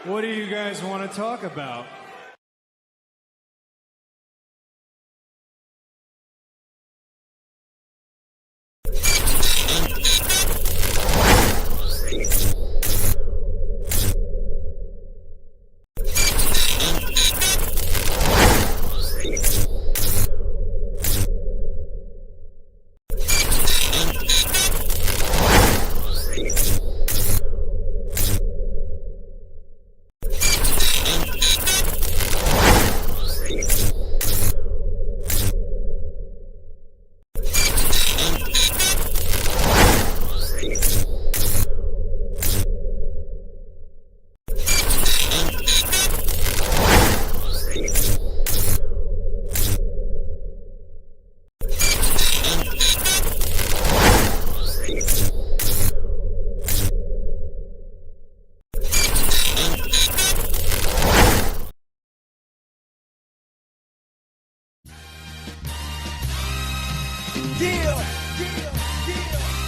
What do you guys want to talk about?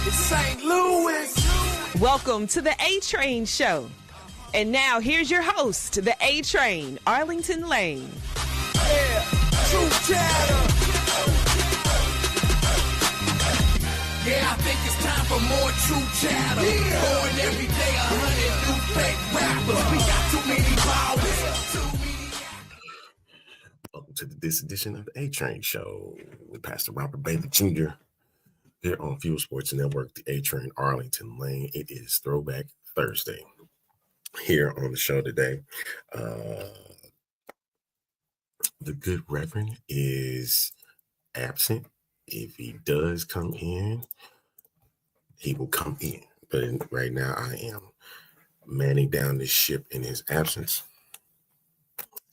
It's St. Louis. Welcome to the A-Train Show. And now here's your host, the A-Train, Arlington Lane. Yeah, true chatter. Yeah, I think it's time for more true chatter. Born every day, 100 new fake rappers. We got too many powers. Welcome to this edition of the A-Train Show with Pastor Robert Bailey Jr. here on Fuel Sports Network, the A-Train Arlington Lane. It is Throwback Thursday here on the show today. The good Reverend is absent. If he does come in, he will come in. But right now I am manning down this ship in his absence.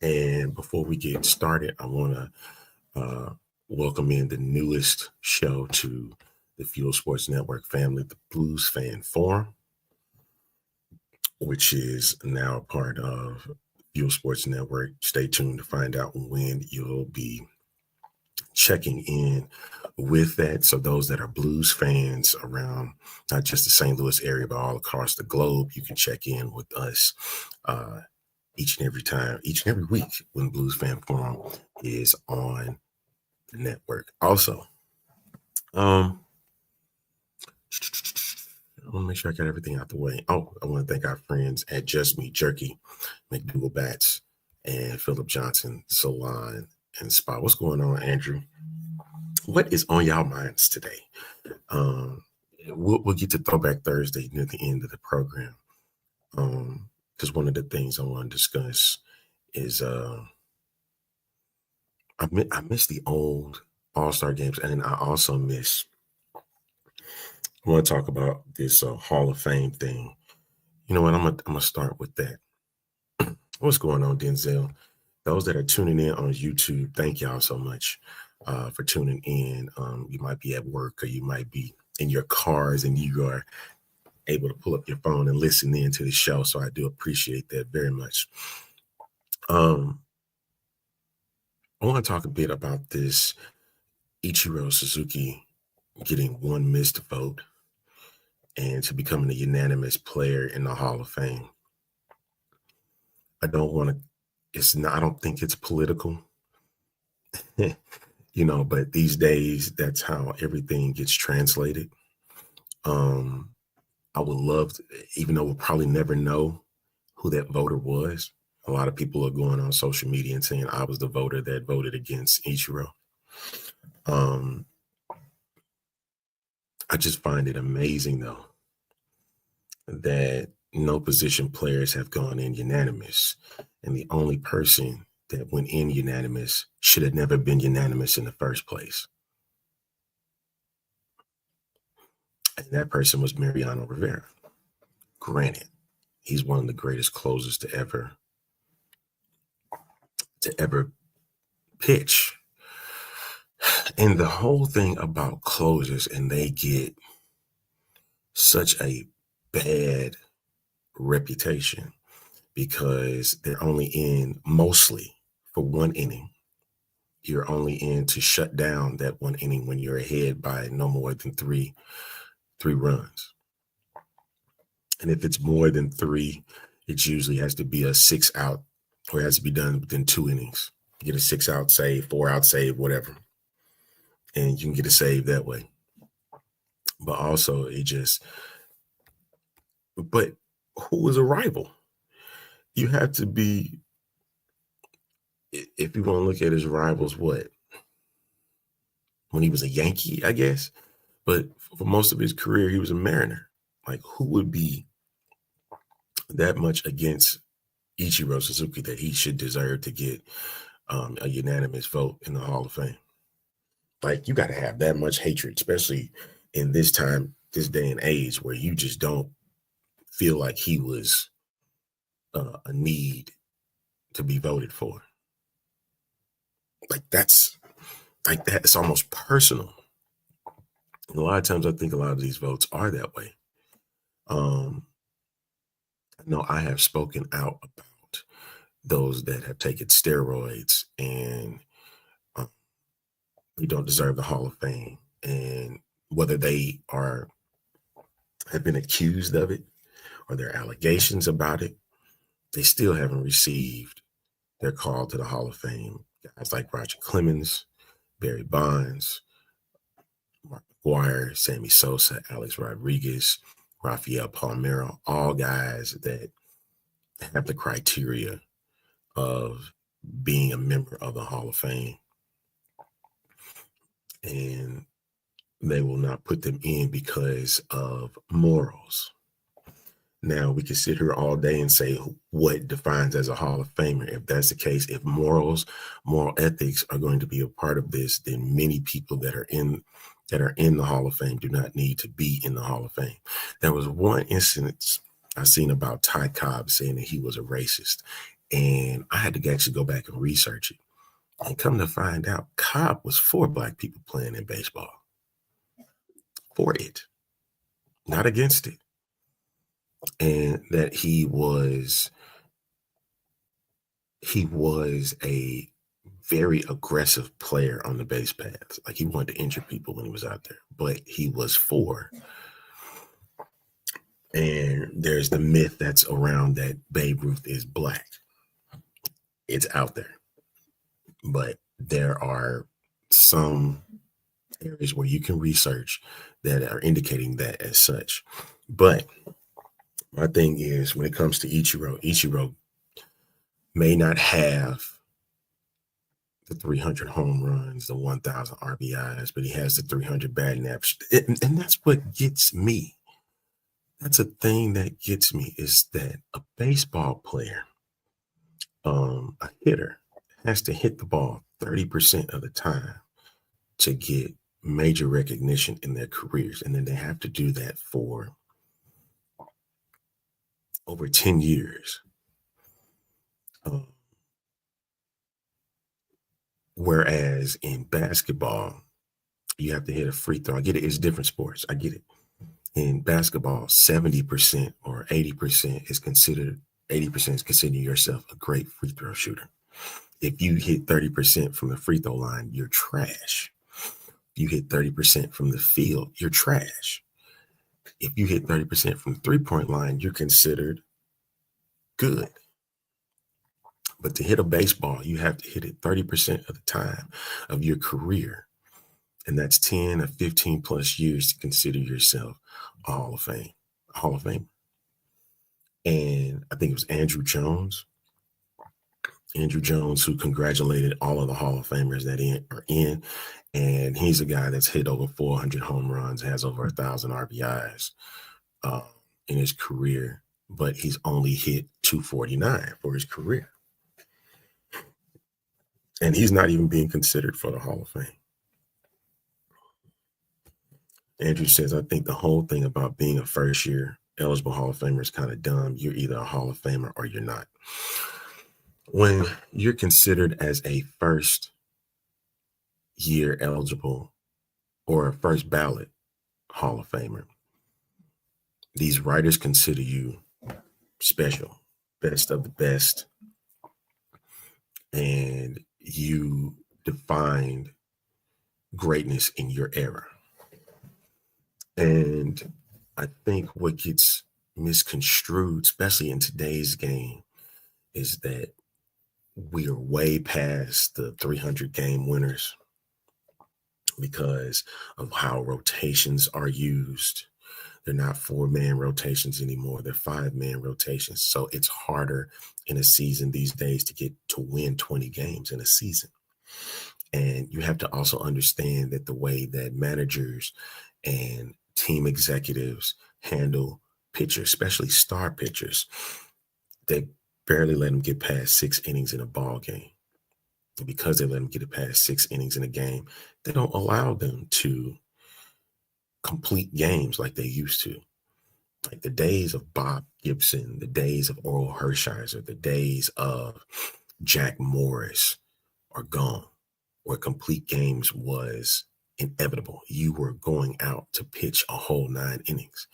And before we get started, I want to welcome in the newest show to the Fuel Sports Network family, the Blues Fan Forum, which is now a part of Fuel Sports Network. Stay tuned to find out when you'll be checking in with that. So those that are Blues fans around not just the St. Louis area, but all across the globe, you can check in with us each and every week when Blues Fan Forum is on the network. Also, I want to make sure I got everything out the way. Oh, I want to thank our friends at Just Me, Jerky, Macdougall Bats, and Philip Johnson, Salon, and Spa. What's going on, Andrew? What is on y'all minds today? We'll get to Throwback Thursday near the end of the program. Because one of the things I want to discuss is I miss the old All-Star games, and I also miss. I want to talk about this Hall of Fame thing. You know what? I'm gonna start with that. What's going on, Denzel? Those that are tuning in on YouTube, thank y'all so much for tuning in. You might be at work or you might be in your cars and you are able to pull up your phone and listen in to the show. So I do appreciate that very much. I want to talk a bit about this Ichiro Suzuki getting one missed vote and to becoming a unanimous player in the Hall of Fame. I don't think it's political, but these days that's how everything gets translated. I would love to, even though we'll probably never know who that voter was. A lot of people are going on social media and saying I was the voter that voted against Ichiro. I just find it amazing, though, that no position players have gone in unanimous. And the only person that went in unanimous should have never been unanimous in the first place. And that person was Mariano Rivera. Granted, he's one of the greatest closers to ever pitch. And the whole thing about closers, and they get such a bad reputation because they're only in mostly for one inning. You're only in to shut down that one inning when you're ahead by no more than three runs. And if it's more than three, it usually has to be a 6-out, or it has to be done within 2 innings. You get a 6-out save, 4-out save, whatever. And you can get a save that way. But also but who is a rival? You have to be, if you want to look at his rivals, what? When he was a Yankee, I guess. But for most of his career, he was a Mariner. Like, who would be that much against Ichiro Suzuki that he should deserve to get a unanimous vote in the Hall of Fame? Like, you got to have that much hatred, especially in this time, this day and age, where you just don't feel like he was a need to be voted for. It's almost personal. And a lot of times I think a lot of these votes are that way. I know I have spoken out about those that have taken steroids and they don't deserve the Hall of Fame, and whether they have been accused of it or there are allegations about it, they still haven't received their call to the Hall of Fame. Guys like Roger Clemens, Barry Bonds, Mark McGwire, Sammy Sosa, Alex Rodriguez, Rafael Palmeiro, all guys that have the criteria of being a member of the Hall of Fame. And they will not put them in because of morals. Now, we can sit here all day and say what defines as a Hall of Famer. If that's the case, if moral ethics are going to be a part of this, then many people that are in the Hall of Fame do not need to be in the Hall of Fame. There was one instance I seen about Ty Cobb saying that he was a racist, and I had to actually go back and research it. And come to find out, Cobb was for Black people playing in baseball. For it, not against it. And that he was a very aggressive player on the base paths. Like, he wanted to injure people when he was out there, but he was for. And there's the myth that's around that Babe Ruth is Black. It's out there. But there are some areas where you can research that are indicating that as such. But my thing is, when it comes to Ichiro may not have the 300 home runs, the 1,000 RBIs, but he has the 300 batting average. And that's what gets me. That's a thing that gets me, is that a baseball player, a hitter, has to hit the ball 30% of the time to get major recognition in their careers. And then they have to do that for over 10 years. Whereas in basketball, you have to hit a free throw. I get it. It's different sports. I get it. In basketball, 70% or 80% is considered yourself a great free throw shooter. If you hit 30% from the free throw line, you're trash. If you hit 30% from the field, you're trash. If you hit 30% from the three-point line, you're considered good. But to hit a baseball, you have to hit it 30% of the time of your career. And that's 10 or 15 plus years to consider yourself a Hall of Fame. And I think it was Andrew Jones, who congratulated all of the Hall of Famers that are in. And he's a guy that's hit over 400 home runs, has over 1,000 RBIs in his career, but he's only hit 249 for his career. And he's not even being considered for the Hall of Fame. Andrew says, I think the whole thing about being a first-year eligible Hall of Famer is kind of dumb. You're either a Hall of Famer or you're not. When you're considered as a first-year eligible or a first ballot Hall of Famer, these writers consider you special, best of the best, and you defined greatness in your era. And I think what gets misconstrued, especially in today's game, is that we are way past the 300 game winners because of how rotations are used. They're not 4-man rotations anymore. They're 5-man rotations. So it's harder in a season these days to win 20 games in a season. And you have to also understand that the way that managers and team executives handle pitchers, especially star pitchers, they barely let them get past 6 innings in a ball game. And because they let them get it past 6 innings in a game, they don't allow them to complete games like they used to. Like the days of Bob Gibson, the days of Oral Hershiser, the days of Jack Morris are gone, where complete games was inevitable. You were going out to pitch a whole 9 innings.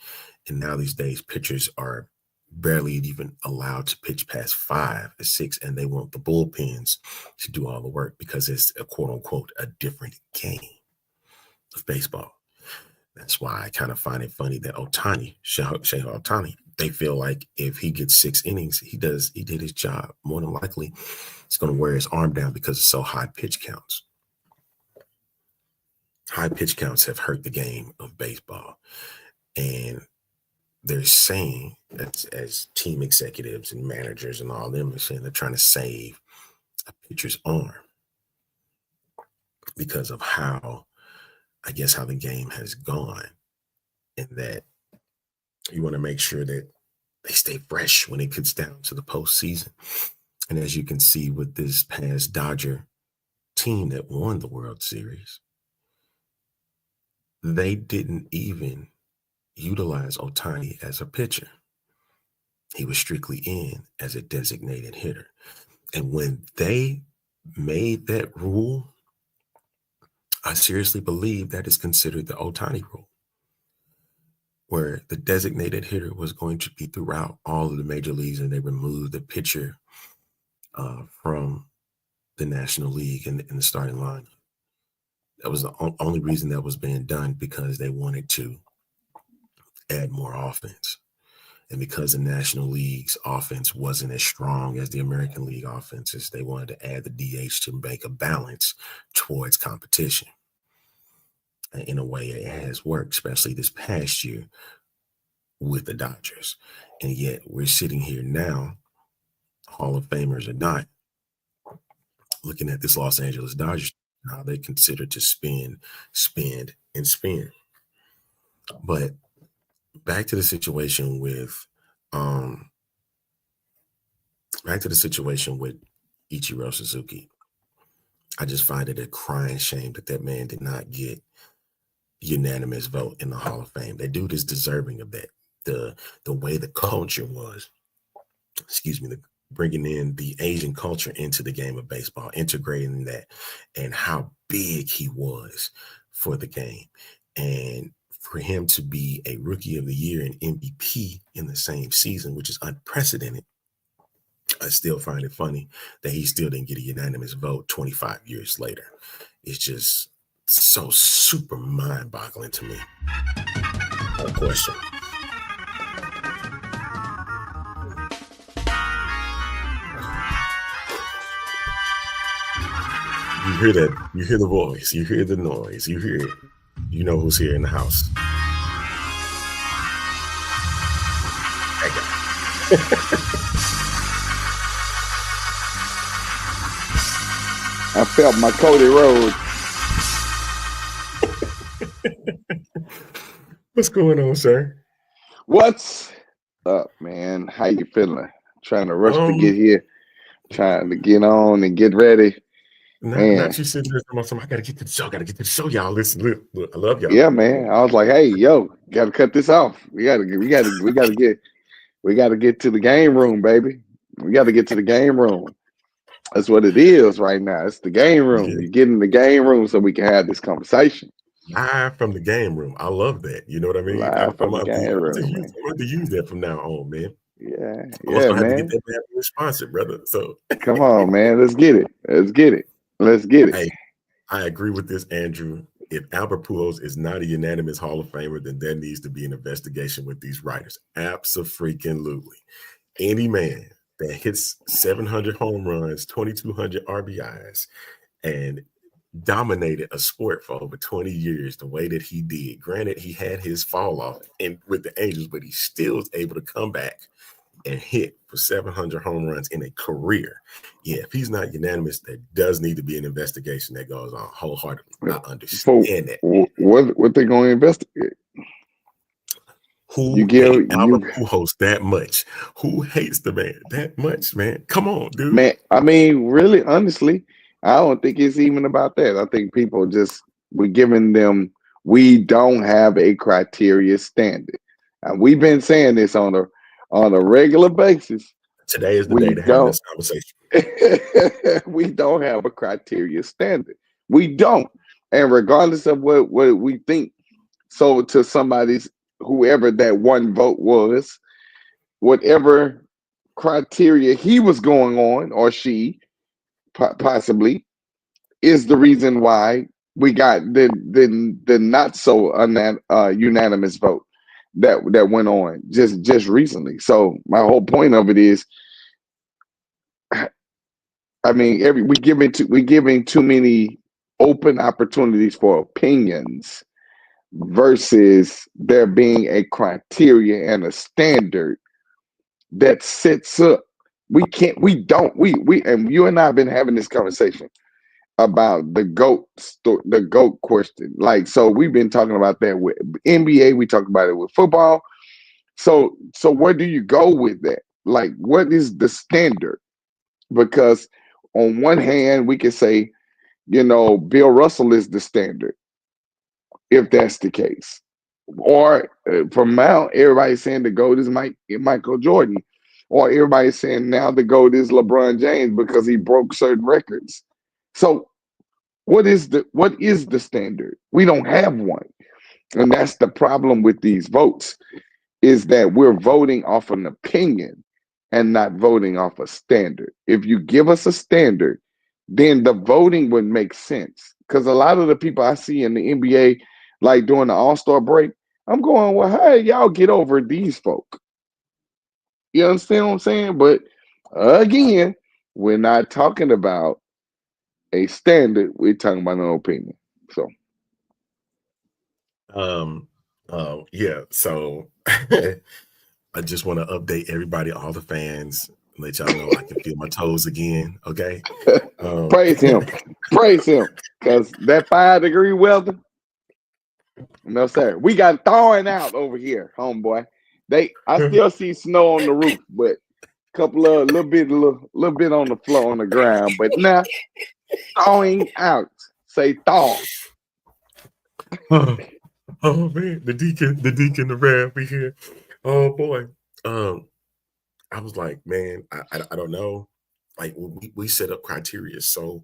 And now these days, pitchers are barely even allowed to pitch past 5 or 6, and they want the bullpens to do all the work because it's a quote unquote a different game of baseball. That's why I kind of find it funny that Shohei Ohtani, they feel like if he gets 6 innings, he did his job. More than likely, he's going to wear his arm down because it's so high pitch counts. High pitch counts have hurt the game of baseball. And they're saying, as team executives and managers and all them are saying, they're trying to save a pitcher's arm because of how the game has gone, and that you want to make sure that they stay fresh when it gets down to the postseason. And as you can see with this past Dodger team that won the World Series, they didn't even utilize Ohtani as a pitcher. He was strictly in as a designated hitter. And when they made that rule, I seriously believe that is considered the Ohtani rule, where the designated hitter was going to be throughout all of the major leagues, and they removed the pitcher from the National League in the starting line. That was the only reason that was being done, because they wanted to add more offense. And because the National League's offense wasn't as strong as the American League offenses, they wanted to add the DH to make a balance towards competition. In a way, it has worked, especially this past year with the Dodgers. And yet we're sitting here now, Hall of Famers or not, looking at this Los Angeles Dodgers, how they consider to spend. But back to the situation with Ichiro Suzuki. I just find it a crying shame that man did not get unanimous vote in the Hall of Fame. That dude is deserving of that. The way the culture was, bringing in the Asian culture into the game of baseball, integrating that, and how big he was for the game. And for him to be a Rookie of the Year and MVP in the same season, which is unprecedented, I still find it funny that he still didn't get a unanimous vote 25 years later. It's just so super mind-boggling to me. No question. You hear that? You hear the voice. You hear the noise. You hear it. You know who's here in the house. I felt my Cody Rhodes. What's going on, sir? What's up, man? How you feeling? Trying to rush to get here, trying to get on and get ready. Not you sitting there talking, I gotta get to the show. Y'all listen, look, I love y'all. Yeah, man. I was like, hey, yo, gotta cut this off. We gotta get to the game room, baby. We gotta get to the game room. That's what it is right now. It's the game room. Yeah. You get in the game room so we can have this conversation. Live from the game room. I love that. You know what I mean? Live from the game room. I'm going to use that from now on, man. Yeah, man. Have to get that sponsored, brother. So come on, man. Let's get it. Hey, I agree with this, Andrew. if Albert Pujols is not a unanimous Hall of Famer, then there needs to be an investigation with these writers. Abso-freaking-lutely. Any man that hits 700 home runs, 2,200 RBIs, and dominated a sport for over 20 years the way that he did. Granted, he had his fall off with the Angels, but he still was able to come back and hit for 700 home runs in a career. Yeah, if he's not unanimous, there does need to be an investigation that goes on wholeheartedly. I understand that. What they going to investigate? Who hates Albert Pujols that much? Who hates the man that much, man? Come on, dude. Man, I mean, really, honestly, I don't think it's even about that. I think people we're giving them, we don't have a criteria standard. And we've been saying this on a regular basis. Today is the day to have this conversation. We don't have a criteria standard. We don't. And regardless of what we think, so to somebody's, whoever that one vote was, whatever criteria he was going on, or she possibly, is the reason why we got the not so unanimous vote that went on just recently. So my whole point of it is, I mean, we're giving too many open opportunities for opinions versus there being a criteria and a standard that sets up. And you and I have been having this conversation about the GOAT question. Like, so we've been talking about that with NBA, we talk about it with football. So where do you go with that? Like, what is the standard? Because on one hand, we can say, Bill Russell is the standard, if that's the case. Or from now, everybody's saying the GOAT is Michael Jordan. Or everybody's saying now the GOAT is LeBron James because he broke certain records. So what is the standard? We don't have one. And that's the problem with these votes, is that we're voting off an opinion and not voting off a standard. If you give us a standard, then the voting would make sense. Because a lot of the people I see in the NBA, like during the All-Star break, I'm going, well, hey, y'all get over these folk. You understand what I'm saying? But again, we're not talking about a standard. We're talking about an opinion. So, yeah. So I just want to update everybody, all the fans, let y'all know I can feel my toes again. Okay. Praise him, because that 5-degree weather. No, sir. We got thawing out over here, homeboy. I still see snow on the roof, but a couple of little bit on the floor on the ground. But now thawing out. Say thaw. Oh man, the deacon, the rab, we here. Oh boy. I was like, man, I don't know. Like, we set up criteria so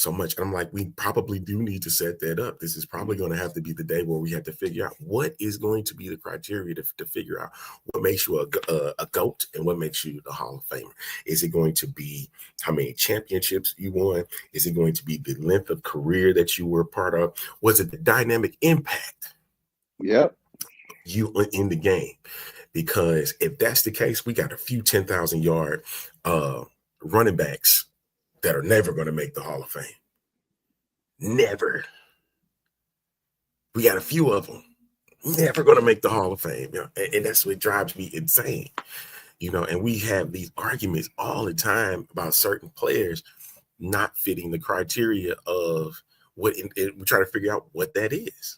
much. And I'm like, we probably do need to set that up. This is probably going to have to be the day where we have to figure out what is going to be the criteria to figure out what makes you a GOAT and what makes you the Hall of Famer. Is it going to be how many championships you won? Is it going to be the length of career that you were a part of? Was it the dynamic impact? Yep. You in the game? Because if that's the case, we got a few 10,000-yard running backs that are never going to make the Hall of Fame. Never. We got a few of them never going to make the Hall of Fame. And that's what drives me insane. And we have these arguments all the time about certain players not fitting the criteria of what we try to figure out what that is.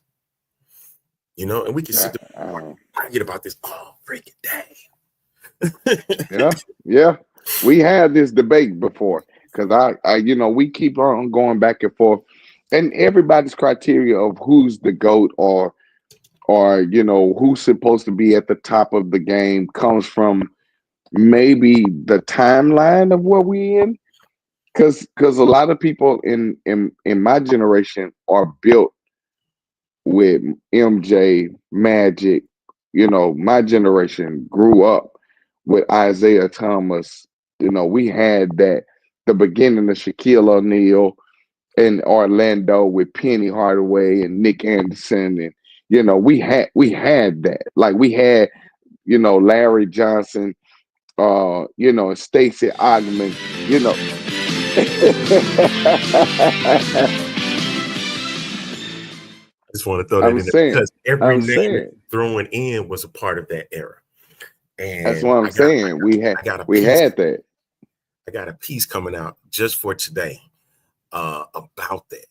And we can sit there and argue about this all freaking day. Yeah. We had this debate before because we keep on going back and forth, and everybody's criteria of who's the GOAT or who's supposed to be at the top of the game comes from maybe the timeline of where we in, because a lot of people in my generation are built with MJ, Magic. My generation grew up with Isaiah Thomas. We had the beginning of Shaquille O'Neal in Orlando with Penny Hardaway and Nick Anderson, and we had that. Like we had Larry Johnson, and Stacey Ogman, I just want to throw that I'm in there saying, because every I'm name saying, throwing in was a part of that era. that's And what I'm saying. We had that. I got a piece coming out just for today about that,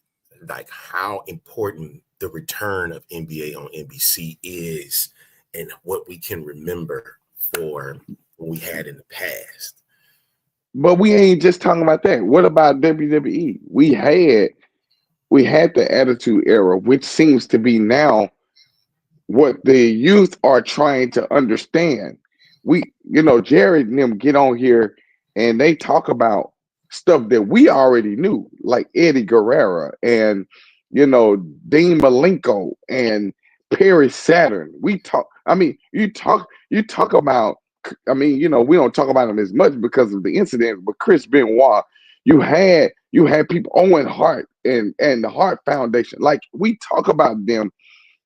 like how important the return of NBA on NBC is and what we can remember for what we had in the past. But we ain't just talking about that. What about WWE? We had the Attitude Era, which seems to be now what the youth are trying to understand. Jared and them get on here and they talk about stuff that we already knew, like Eddie Guerrero and Dean Malenko and Perry Saturn. You talk about. We don't talk about them as much because of the incident, but Chris Benoit, you had people, Owen Hart and the Hart Foundation. Like we talk about them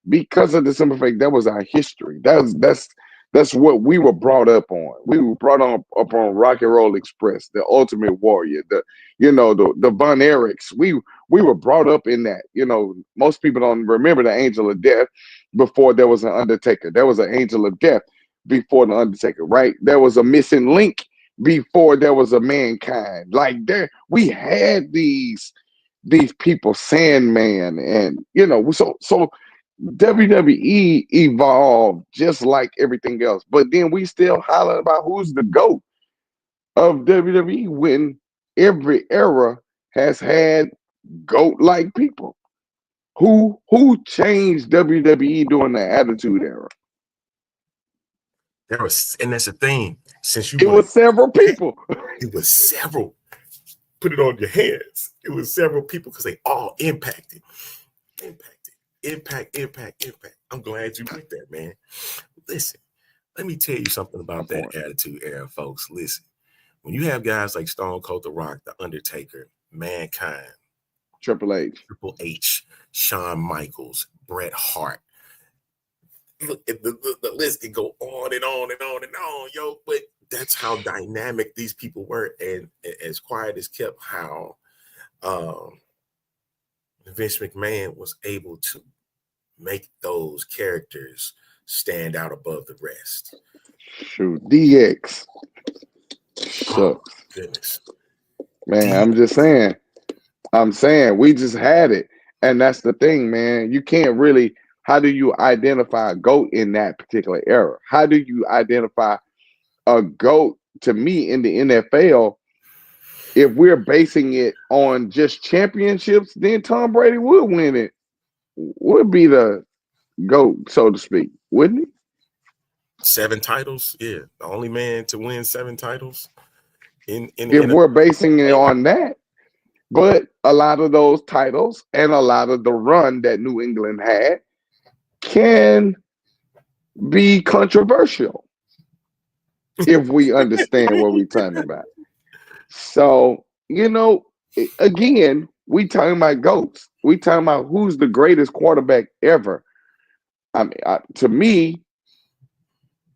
because of the simple fact that was our history. That's what we were brought up on. We were brought up on Rock and Roll Express, the Ultimate Warrior, the Von Erichs. We were brought up in that. Most people don't remember the Angel of Death before there was an Undertaker. There was an Angel of Death before the Undertaker, right? There was a Missing Link before there was a Mankind. Like we had these people, Sandman, and so WWE evolved just like everything else. But then we still holler about who's the GOAT of WWE when every era has had GOAT-like people. Who changed WWE during the Attitude Era? And that's the thing. Since It was several people. It was several. Put it on your hands. It was several people because they all impacted. Impact. I'm glad you went there, man. Listen, let me tell you something about that Attitude Era, folks. Listen, when you have guys like Stone Cold The Rock, The Undertaker, Mankind, Triple H, Shawn Michaels, Bret Hart. Look, the list can go on and on and on and on, yo. But that's how dynamic these people were, and as quiet as kept, how Vince McMahon was able to make those characters stand out above the rest. Shoot, DX sucks. Oh, goodness. Man, I'm just saying. We just had it. And that's the thing, man. You can't really, how do you identify a GOAT in that particular era? How do you identify a GOAT to me in the NFL? If we're basing it on just championships, then Tom Brady would win it. Would be the GOAT, so to speak, wouldn't he? 7 titles, yeah. The only man to win 7 titles. If we're basing it on that. But a lot of those titles and a lot of the run that New England had can be controversial if we understand what we're talking about. So, again, we talking about GOATs. We talking about who's the greatest quarterback ever. To me,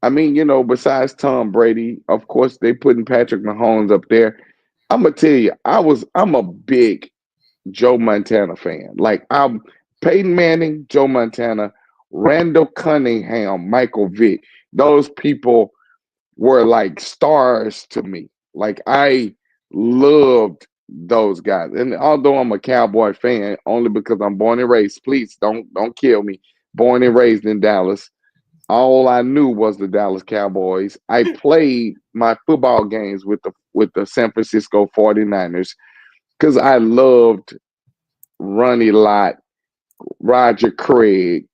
besides Tom Brady, of course, they putting Patrick Mahomes up there. I'm gonna tell you, I'm a big Joe Montana fan. Like I'm Peyton Manning, Joe Montana, Randall Cunningham, Michael Vick. Those people were like stars to me. Like I loved those guys. And although I'm a Cowboy fan, only because I'm born and raised, please don't kill me. Born and raised in Dallas. All I knew was the Dallas Cowboys. I played my football games with the San Francisco 49ers because I loved Ronnie Lott, Roger Craig,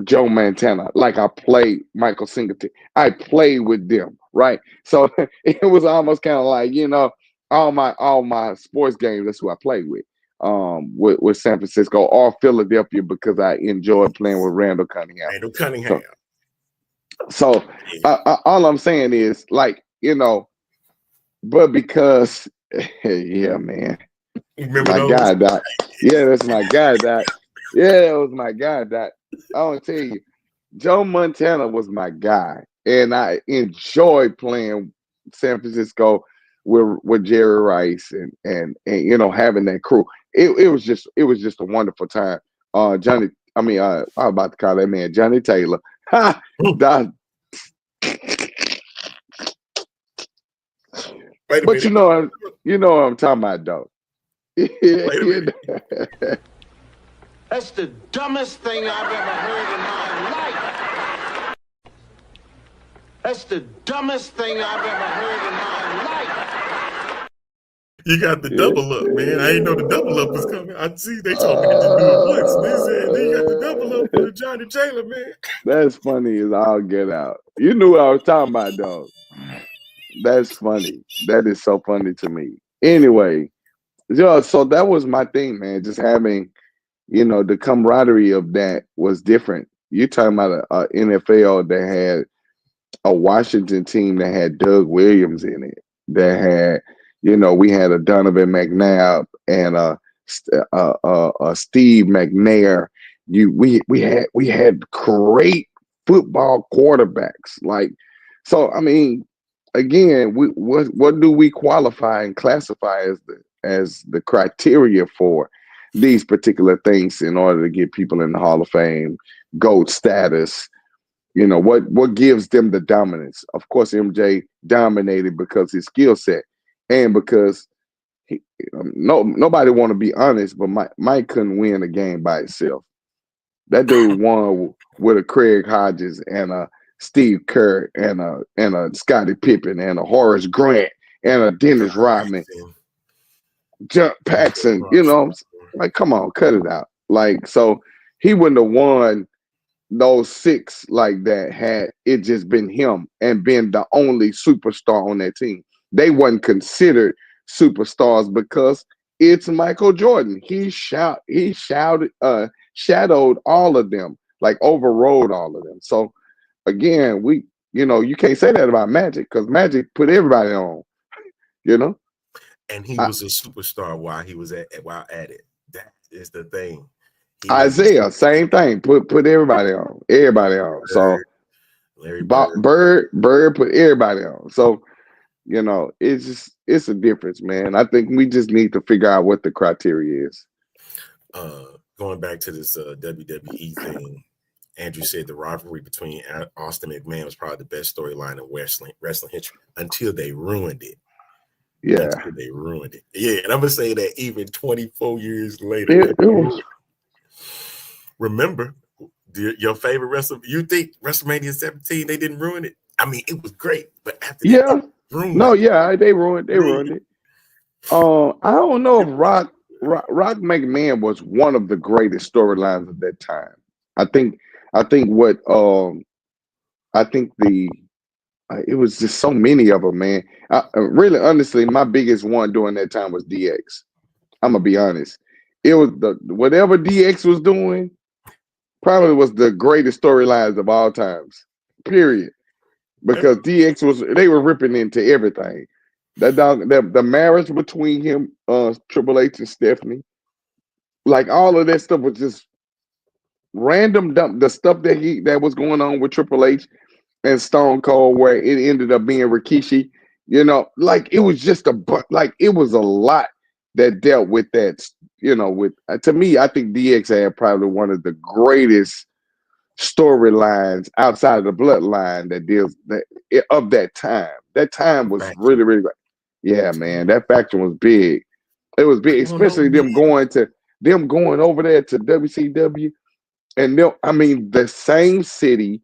Joe Montana. Like I played Michael Singleton. I played with them, right? So it was almost kind of like, all my sports games, that's who I played with San Francisco or Philadelphia because I enjoyed playing with Randall Cunningham. So all I'm saying is, like, but because, yeah, man, You remember My those? guy, Doc. Yeah, that's my guy, Doc. Yeah, that was my guy, Doc. I want to tell you, Joe Montana was my guy, and I enjoyed playing San Francisco with Jerry Rice and you know having that crew. It was just a wonderful time. Johnny, I mean, I was about to call that man Johnny Taylor. Ha, Doc. Wait a But minute. you know what I'm talking about, though. Wait a minute. That's the dumbest thing I've ever heard in my life. That's the dumbest thing I've ever heard in my life. You got the double up, man. I didn't know the double up was coming. I see they told me to just do it once. They said they got the double up for Johnny Taylor, man. That's funny as all get out. You knew what I was talking about, dog. That's funny. That is so funny to me. Anyway, yeah, so that was my thing, man. Just having, you know, the camaraderie of that was different. You're talking about a NFL that had a Washington team that had Doug Williams in it, that had, you know, we had a Donovan McNabb and a Steve McNair. We had great football quarterbacks. Like, so I mean, again, what do we qualify and classify as the criteria for these particular things in order to get people in the Hall of Fame, GOAT status? You know, what gives them the dominance? Of course, MJ dominated because his skill set and because nobody want to be honest, but Mike couldn't win a game by himself. That dude won with a Craig Hodges and a Steve Kerr and a Scottie Pippen and a Horace Grant and a Dennis Rodman, Jump Paxson. You know, like, come on, cut it out. Like, so he wouldn't have won those six like that had it just been him and been the only superstar on that team. They wasn't considered superstars because it's Michael Jordan. He shadowed all of them, like overrode all of them. So again, you can't say that about Magic because Magic put everybody on, you know. And he was a superstar while he was at it. That is the thing. Isaiah, same thing. Put everybody on. Everybody on. So Larry Bird. Bird put everybody on. So, you know, it's a difference, man. I think we just need to figure out what the criteria is. Going back to this WWE thing, Andrew said the rivalry between Austin McMahon was probably the best storyline in wrestling history until they ruined it. Yeah. Until they ruined it. Yeah, and I'm gonna say that even 24 years later. Remember your favorite wrestler? You think WrestleMania 17 they didn't ruin it? I mean, it was great, but after that, they ruined it. I don't know if Rock McMahon was one of the greatest storylines of that time. I think it was just so many of them, man. Really, honestly, my biggest one during that time was DX. I'm gonna be honest. It was whatever DX was doing. Probably was the greatest storylines of all times, period. Because DX they were ripping into everything. The marriage between him, Triple H and Stephanie, like all of that stuff was just random dump. The stuff that was going on with Triple H and Stone Cold, where it ended up being Rikishi, you know, like it was just it was a lot that dealt with that. You know, to me, I think DX had probably one of the greatest storylines outside of the bloodline that deals of that time. That time was really, really great. Yeah, man, that faction was big. It was big, especially them going over there to WCW, and the same city,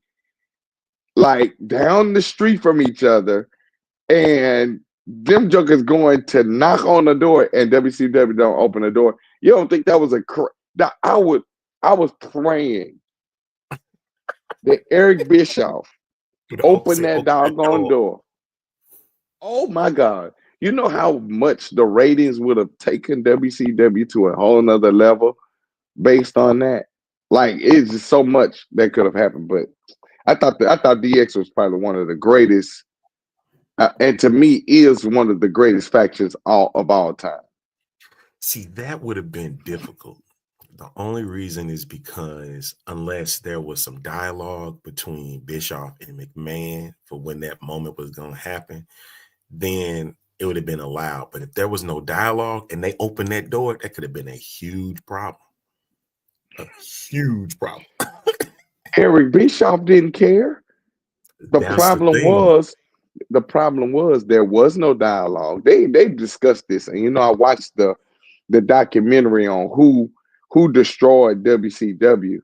like down the street from each other, and them jokers going to knock on the door and WCW don't open the door. You don't think that was I was praying that Eric Bischoff opened that doggone door. Oh my God. You know how much the ratings would have taken WCW to a whole nother level based on that? Like, it's just so much that could have happened. But I thought DX was probably one of the greatest, and to me is one of the greatest factions of all time. See, that would have been difficult. The only reason is because unless there was some dialogue between Bischoff and McMahon for when that moment was going to happen, then it would have been allowed. But if there was no dialogue and they opened that door, that could have been a huge problem. A huge problem. Eric Bischoff didn't care. The That's problem thing. was there was no dialogue. They discussed this, and I watched the documentary on who destroyed WCW.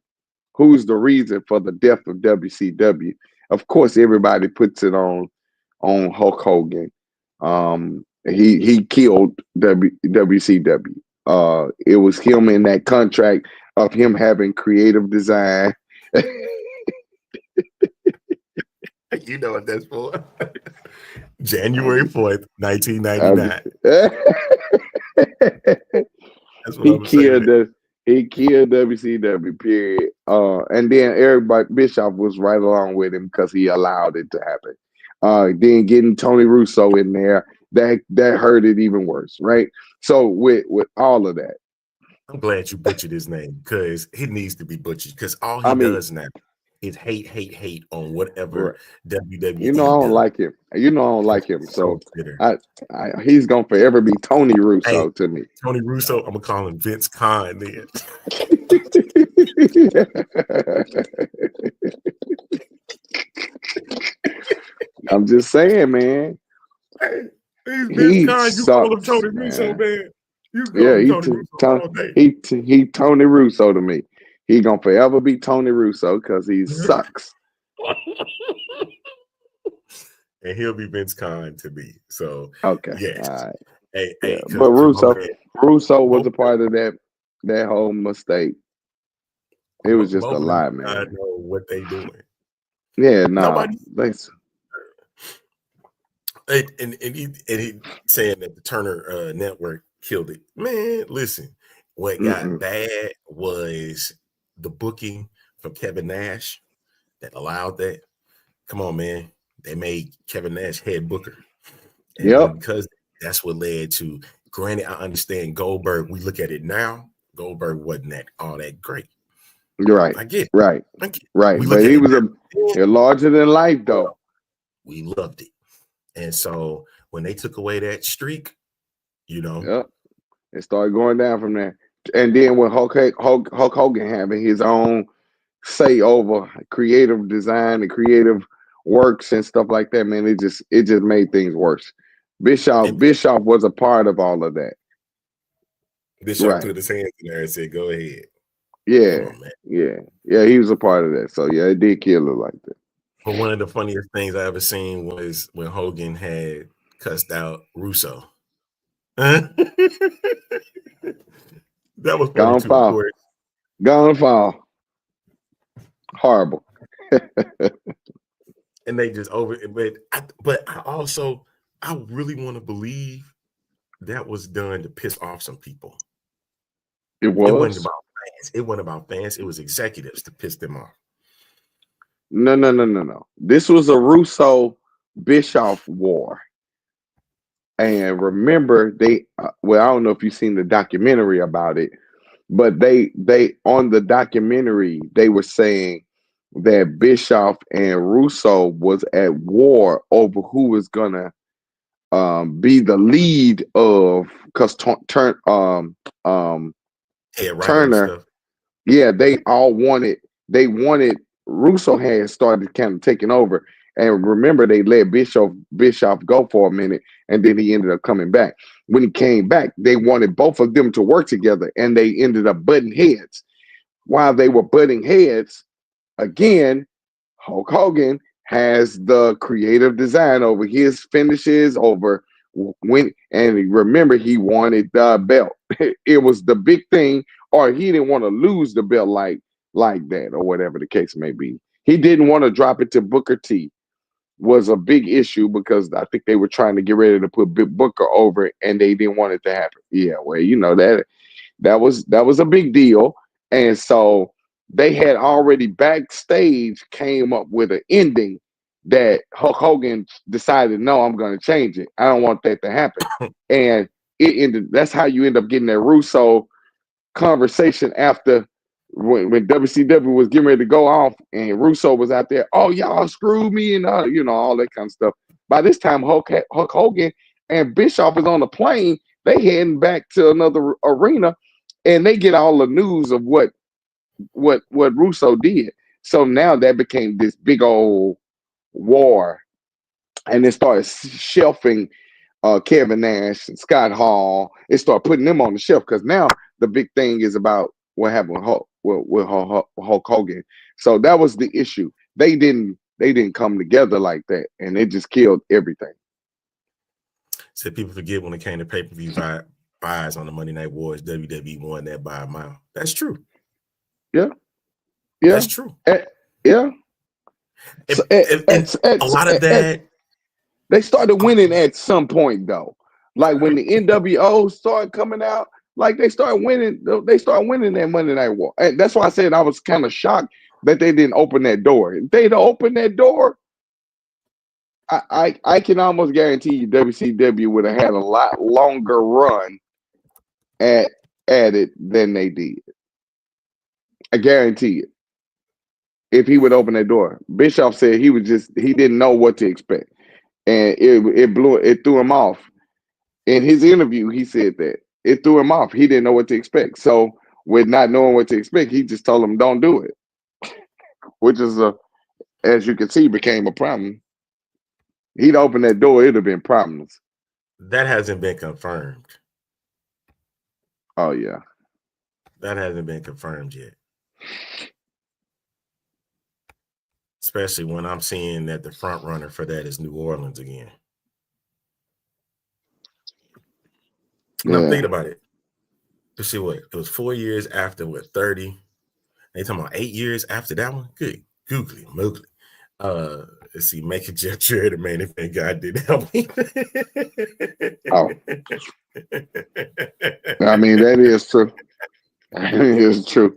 Who's the reason for the death of WCW? Of course, everybody puts it on Hulk Hogan. He killed WCW. It was him in that contract of him having creative design. You know what that's for? January 4th, 1999. That's what I'm saying. He killed WCW, period. And then everybody, Bischoff was right along with him because he allowed it to happen. Then getting Tony Russo in there, that hurt it even worse, right? So with all of that, I'm glad you butchered his name because it needs to be butchered because all he does now is hate on whatever WWE. I don't like him. I don't like him. So he's gonna forever be Tony Russo to me. Tony Russo, I'm gonna call him Vince Khan then. I'm just saying, man. Vince Khan, you call him Tony Russo, man. You call him Tony Russo. He Tony Russo to me. He gonna forever be Tony Russo because he sucks. And he'll be Vince Khan to me. So okay, yes. All right. Hey, but Russo was a part of that whole mistake. It was just a lie, man. I know what they doing. Yeah, no. And he saying that the Turner network killed it. Man, listen, what got bad was the booking from Kevin Nash that allowed that. Come on, man. They made Kevin Nash head booker. And because that's what led to, granted, I understand Goldberg. We look at it now. Goldberg wasn't all that great. You're right. I get it. Right. But he was a larger than life, though. We loved it. And so when they took away that streak, it started going down from there. And then when Hulk Hogan having his own say over creative design and creative works and stuff like that, man, it just made things worse. Bischoff was a part of all of that. Bischoff put his hands in there and said, "Go ahead." Yeah, he was a part of that. So yeah, it did kill it like that. But one of the funniest things I ever seen was when Hogan had cussed out Russo. That was funny too. Gonna fall. Horrible. And they just but I really want to believe that was done to piss off some people. It was. It wasn't about fans. It wasn't about fans. It was executives to piss them off. No. This was a Russo Bischoff war. And remember, I don't know if you've seen the documentary about it, but they on the documentary, they were saying that Bischoff and Russo was at war over who was gonna be the lead of, because Turner, they wanted Russo had started kind of taking over. And remember, they let Bischoff go for a minute, and then he ended up coming back. When he came back, they wanted both of them to work together, and they ended up butting heads. While they were butting heads, again, Hulk Hogan has the creative design over his finishes, and remember, he wanted the belt. It was the big thing, or he didn't want to lose the belt like that, or whatever the case may be. He didn't want to drop it to Booker T. Was a big issue because I think they were trying to get ready to put Booker over, and they didn't want it to happen. Yeah, well, that was a big deal, and so they had already backstage came up with an ending that Hulk Hogan decided, no, I'm going to change it. I don't want that to happen, and it ended. That's how you end up getting that Russo conversation after when WCW was getting ready to go off and Russo was out there. Oh, y'all screwed me and all that kind of stuff. By this time, Hulk Hogan and Bischoff is on the plane. They heading back to another arena, and they get all the news of what Russo did. So now that became this big old war, and it started shelving Kevin Nash and Scott Hall. It started putting them on the shelf because now the big thing is about what happened with Hulk Hogan. So that was the issue. They didn't come together like that, and it just killed everything. So people forget when it came to pay-per-view buys on the Monday Night Wars, WWE won that by a mile. That's true. Yeah. That's true. Yeah. And a lot of that. They started winning at some point, though. Like when the NWO started coming out, like they started winning. They started winning that Monday Night War, and that's why I said I was kind of shocked that they didn't open that door. If they'd opened that door, I can almost guarantee you WCW would have had a lot longer run at it than they did. I guarantee it. If he would open that door, Bischoff said he didn't know what to expect, and it threw him off. In his interview, he said that it threw him off. He didn't know what to expect. So with not knowing what to expect, he just told him, "Don't do it," which is as you can see, became a problem. He'd opened that door, it'd have been problems. That hasn't been confirmed. Oh yeah, that hasn't been confirmed yet. Especially when I'm seeing that the front runner for that is New Orleans again. And I'm thinking about it. Let's see what it was 4 years after 30. They talking about 8 years after that one. Good, googly moogly. Let's see, make a gesture the main event guy didn't help me. Oh, I mean that is true. That is true.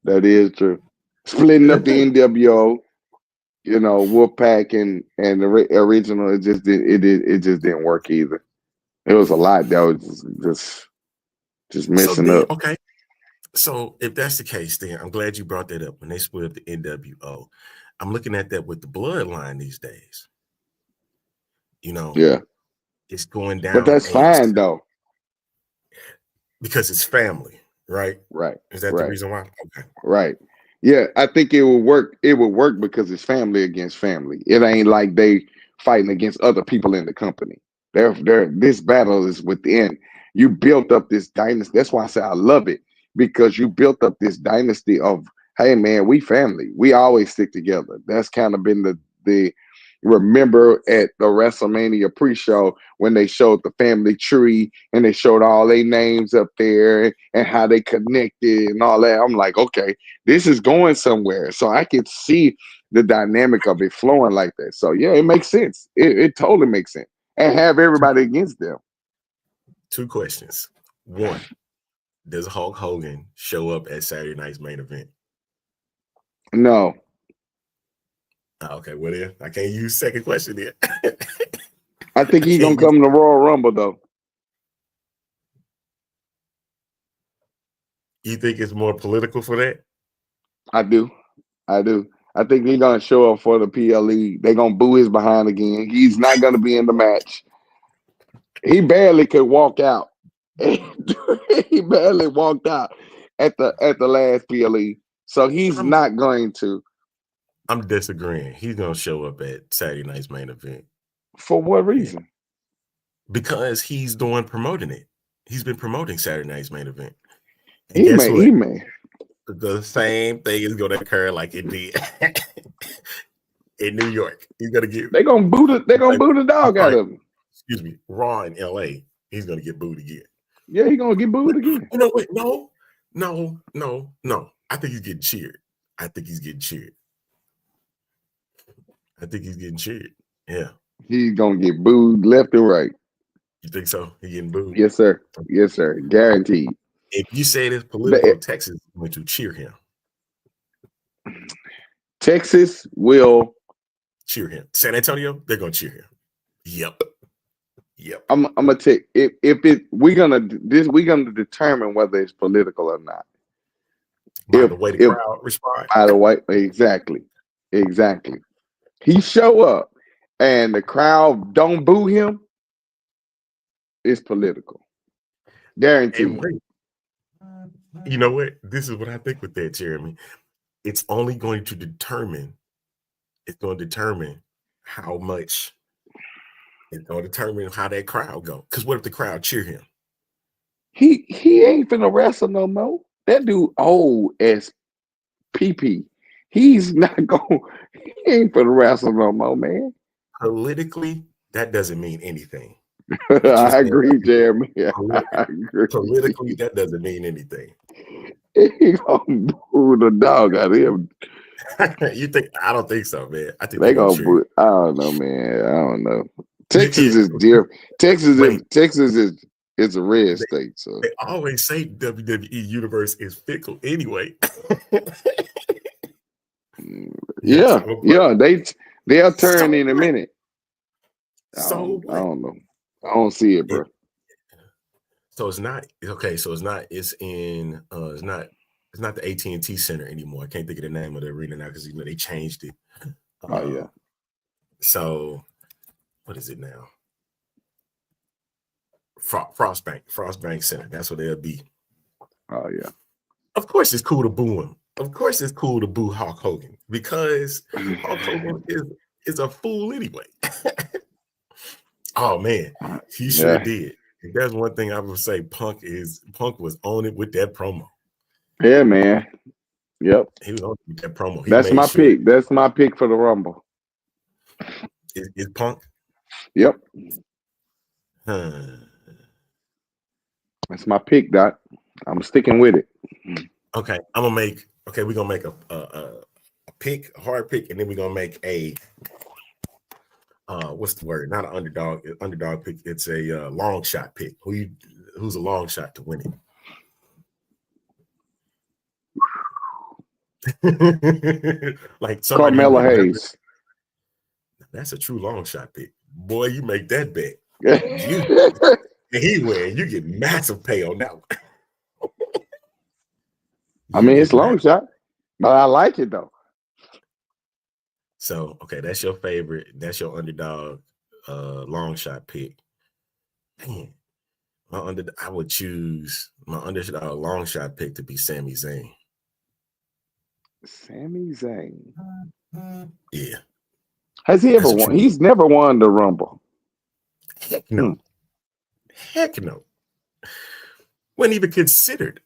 That is true. Splitting up the NWO. Wolfpack and the original, it just didn't work either. It was a lot that was just messing up. Okay, so if that's the case, then I'm glad you brought that up. When they split up the NWO, I'm looking at that with the bloodline these days. Yeah, it's going down. But that's fine though, because it's family, right? Right. Is that the reason why? Okay. Right. Yeah, I think it will work. It will work because it's family against family. It ain't like they fighting against other people in the company. This battle is within. You built up this dynasty. That's why I say I love it, because you built up this dynasty of, hey man, we family. We always stick together. That's kind of been the remember at the WrestleMania pre-show when they showed the family tree and they showed all their names up there and how they connected and all that. I'm like, okay, this is going somewhere. So I can see the dynamic of it flowing like that. So yeah, it makes sense. It totally makes sense. And have everybody against them. 2 questions. 1, does Hulk Hogan show up at Saturday night's main event? No. Okay, well then I can't use second question then. I think he's gonna come to Royal Rumble though. You think it's more political for that? I do. I think he's gonna show up for the PLE. They're gonna boo his behind again. He's not gonna be in the match. He barely could walk out. He barely walked out at the last PLE. So he's not going to. I'm disagreeing. He's gonna show up at Saturday night's main event. For what reason? Because he's promoting it. He's been promoting Saturday night's main event. And he may. The same thing is gonna occur like it did in New York. He's gonna get. They're gonna boo the dog out of him. Excuse me, Raw in LA. He's gonna get booed again. Yeah, he's gonna get booed again. Wait, no. I think he's getting cheered. I think he's getting cheered. Yeah. He's gonna get booed left and right. You think so? He getting booed? Yes, sir. Yes, sir. Guaranteed. If you say it's political, Texas is going to cheer him. Texas will cheer him. San Antonio, they're going to cheer him. Yep. Yep. I'm gonna take we're gonna determine whether it's political or not. By the way the If crowd respond. by the way, exactly. He show up and the crowd don't boo him, it's political. And Guaranteed. wait, you know what? This is what I think with that, Jeremy. It's only going to determine. It's going to determine how much. It's going to determine how that crowd go. Because what if the crowd cheer him? He ain't finna wrestle no more. That dude old as PP. He's not going. He ain't finna wrestle no more, man. Politically, that doesn't mean anything. I agree, Jeremy. I agree. Politically, that doesn't mean anything. He gonna boo the dog out of him. You think? I don't think so, man. I think They they're gonna cheer. boo. I don't know, man. I don't know. Texas Yeah. is different. Texas Wait. is a red state. So They always say WWE universe is fickle anyway. yeah. They'll turn So in a what? minute. So I don't know. I don't see it, bro. So it's not okay. So it's not. It's in. It's not. It's not the AT&T Center anymore. I can't think of the name of the arena now because they changed it. Oh yeah. So what is it now? Frostbank Center. That's what they'll be. Oh yeah. Of course, it's cool to boo him. Of course, it's cool to boo Hulk Hogan because Hulk Hogan is a fool anyway. Oh man, he sure did. If there's one thing I would say, Punk was on it with that promo. Yeah, man. Yep. He was on it with that promo. That's my pick. That's my pick for the Rumble. Is Punk? Yep. That's my pick, Doc. I'm sticking with it. Okay, we're gonna make a pick, a hard pick, and then we're gonna make a what's the word? Not an underdog pick. It's a long shot pick. Who's a long shot to win it? Like somebody Carmelo Hayes. That's a true long shot pick. Boy, you make that bet. He win. You get massive pay on that one. I mean, it's long shot, but I like it though. So, okay, that's your favorite. That's your underdog long shot pick. Man, I would choose my underdog long shot pick to be Sami Zayn. Sami Zayn. Yeah. Has he ever won? He's never won the Rumble. Heck no. Heck no. Wasn't even considered.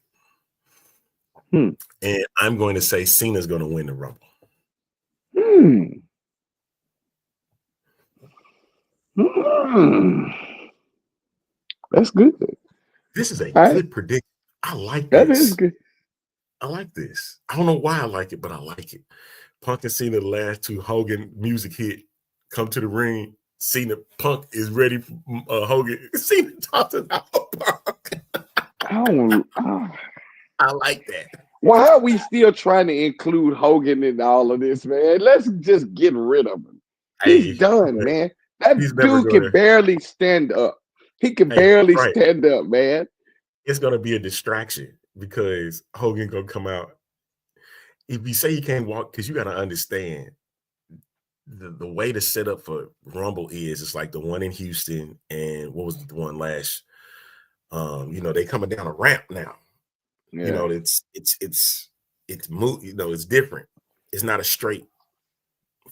And I'm going to say Cena's going to win the Rumble. That's good. This is a good prediction. I like this. That is good. I like this. I don't know why I like it, but I like it. Punk and Cena, the last two Hogan music hit, come to the ring. Cena, Punk is ready for Hogan. Cena talks about Punk. I like that. Why are we still trying to include Hogan in all of this, man? Let's just get rid of him. He's done, man. That dude can barely stand up. He can barely stand up, man. It's going to be a distraction because Hogan going to come out. If you say he can't walk, because you got to understand the way to set up for Rumble is it's like the one in Houston and what was the one last? They coming down a ramp now. Yeah. It's move. It's different. It's not a straight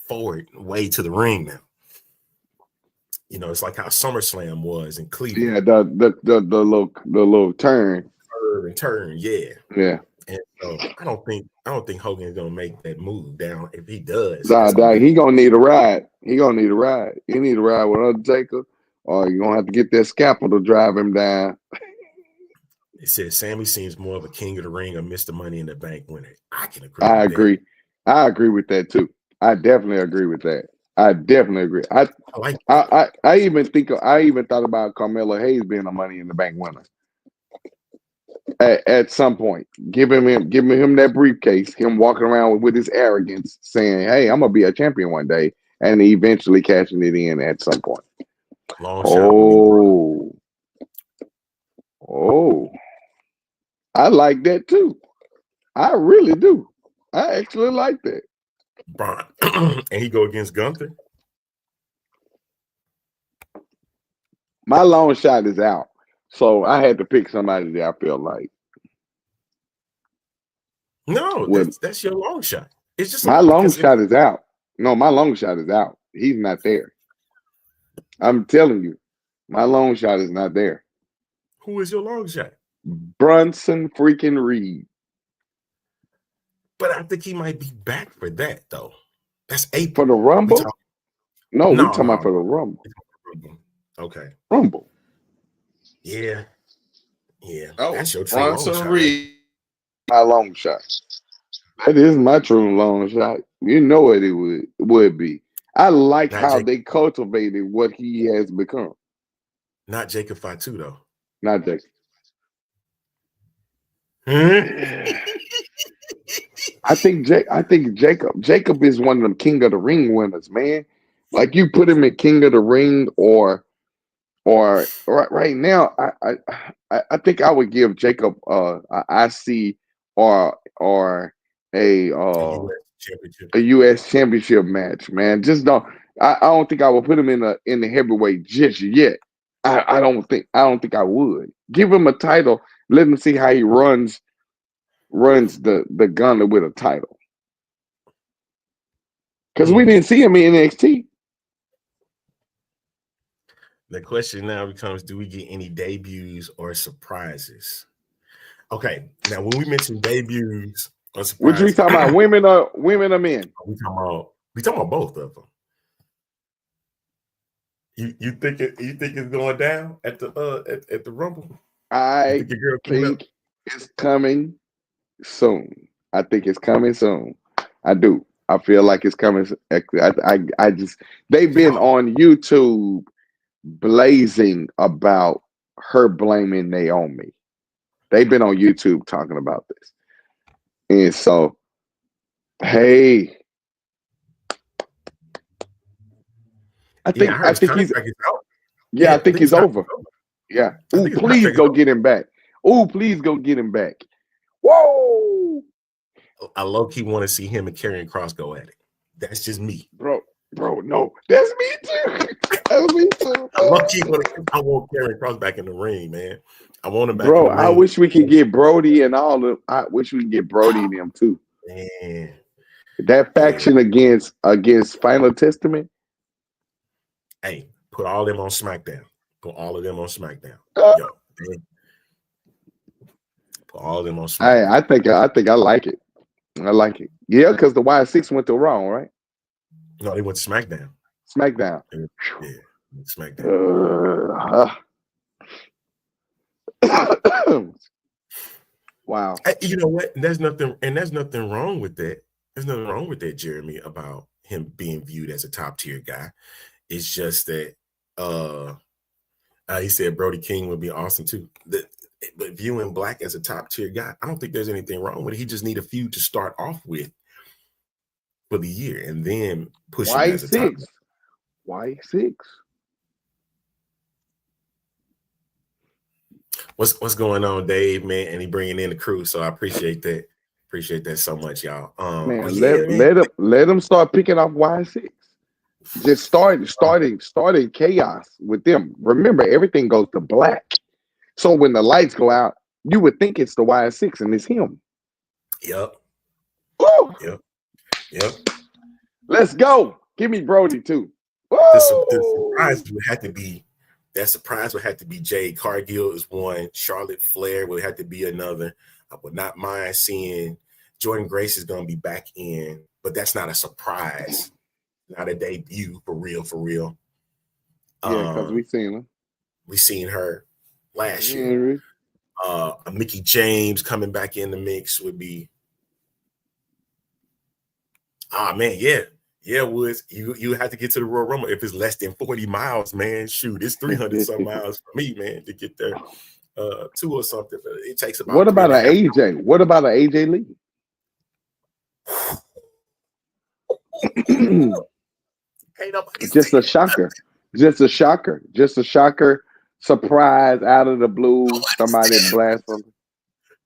forward way to the ring now. It's like how SummerSlam was in Cleveland. Yeah, the little turn. Turn, yeah. Yeah. And so I don't think Hogan's gonna make that move down. If he does, he gonna need a ride. He gonna need a ride. He need a ride with Undertaker, or you're gonna have to get that scalpel to drive him down. It says Sammy seems more of a king of the ring or Mr. Money in the Bank winner. I can agree. I agree. I agree with that too. I definitely agree with that. I definitely agree. I even thought about Carmelo Hayes being a Money in the Bank winner. At some point, giving him that briefcase, him walking around with his arrogance, saying, "Hey, I'm gonna be a champion one day," and eventually cashing it in at some point. Long shot would be Oh, oh, I like that too. I really do. I actually like that. Braun. And he go against Gunther. My long shot is out, so I had to pick somebody that I feel like. No, that's your long shot. It's just My long shot is out. No, my long shot is out. He's not there. I'm telling you, my long shot is not there. Who is your long shot? Brunson freaking Reed. But I think he might be back for that though. That's April. For the Rumble? We're talking about for the Rumble. Okay. Rumble. Yeah. Oh, that's your true long shot. Reed. My long shot. That is my true long shot. You know what it would be. I like how they cultivated what he has become. Not Jacob Fatu though. Not Jacob. I think Jacob is one of them King of the Ring winners, man. Like you put him in King of the Ring or right now, I think I would give Jacob a IC or a US championship match, man. Just don't. I don't think I would put him in the heavyweight just yet. I don't think I would give him a title. Let him see how he runs the gauntlet with a title. Because we didn't see him in NXT. The question now becomes, do we get any debuts or surprises? Okay, now when we mention debuts or surprises, which we talking about, women or men? We talking about both of them. You think it's going down at the Rumble? I think it's coming soon. I think it's coming soon. I do. I feel like it's coming. I just they've been on YouTube blazing about her blaming Naomi. They've been on YouTube talking about this. And so, hey, I think he's out. Yeah, I think he's over. Yeah. Ooh, please go get him back. Ooh, please go get him back. Whoa! I low-key want to see him and Karrion Kross go at it. That's just me. Bro, no. That's me too. That's me too. I want Karrion Kross back in the ring, man. I want him back Bro, in the ring. I wish we could get Brody and all of I wish we could get Brody and them too. Man. That faction against Final Testament. Hey, put all them on SmackDown. Put all of them on SmackDown. Yo, man. Put all of them on SmackDown. I think I like it. I like it. Yeah, because the Y6 went to Raw, right? No, they went to SmackDown. SmackDown. Yeah, SmackDown. Wow. You know what? There's nothing wrong with that. There's nothing wrong with that, Jeremy, about him being viewed as a top tier guy. It's just that he said Brody King would be awesome too. But viewing Black as a top tier guy, I don't think there's anything wrong with it. He just need a few to start off with for the year and then push him as a top. Y6. What's going on, Dave, man? And he bringing in the crew, so I appreciate that. Appreciate that so much, y'all. Let them start picking off Y6. Just starting chaos with them. Remember, everything goes to Black. So when the lights go out, you would think it's the Y6 and it's him. Yep. Woo! Yep. Let's go. Give me Brody too. The surprise would have to be Jade Cargill is one. Charlotte Flair would have to be another. I would not mind seeing Jordan Grace is going to be back in, but that's not a surprise. Not a debut for real. Yeah, because we seen her. We seen her last year. Mickey James coming back in the mix would be. Man, yeah, Woods. You have to get to the Royal Rumble if it's less than 40 miles, man. Shoot, it's 300 some miles for me, man, to get there. 2 or something. But it takes about. What about an AJ? What about an AJ Lee? Ain't nobody just a shocker. Just a shocker. Just a shocker. Surprise out of the blue. Somebody blast from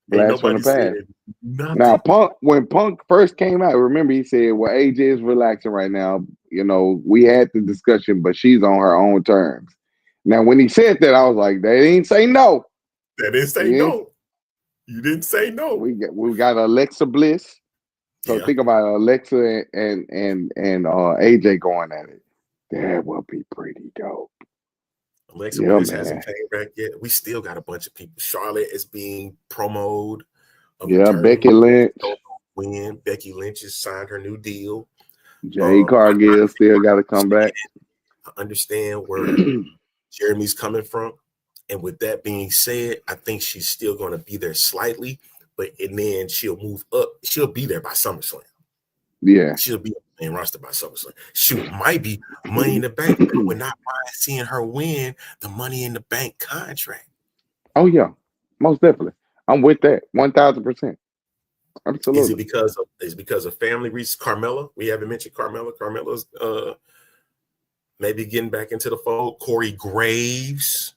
the said past. Now, nothing. When Punk first came out, remember he said, "Well, AJ is relaxing right now. You know, we had the discussion, but she's on her own terms." Now, when he said that, I was like, "They didn't say no. They didn't say no. You didn't say no. We got Alexa Bliss. So Yeah. think about Alexa and AJ going at it. That would be pretty dope. Alexa Bliss hasn't came back yet. We still got a bunch of people. Charlotte is being promoted. Becky Lynch. Becky Lynch has signed her new deal. Jade Cargill still got to come back. I understand where Jeremy's coming from. And with that being said, I think she's still going to be there slightly, and then she'll move up. She'll be there by SummerSlam. Yeah. She'll be on the main roster by SummerSlam. Shoot, might be Money in the Bank. We're not mind seeing her win the Money in the Bank contract. Oh, yeah. Most definitely. I'm with that. 1,000%. Absolutely. Is it because of family reasons? Carmella, we haven't mentioned Carmella. Carmella's maybe getting back into the fold. Corey Graves.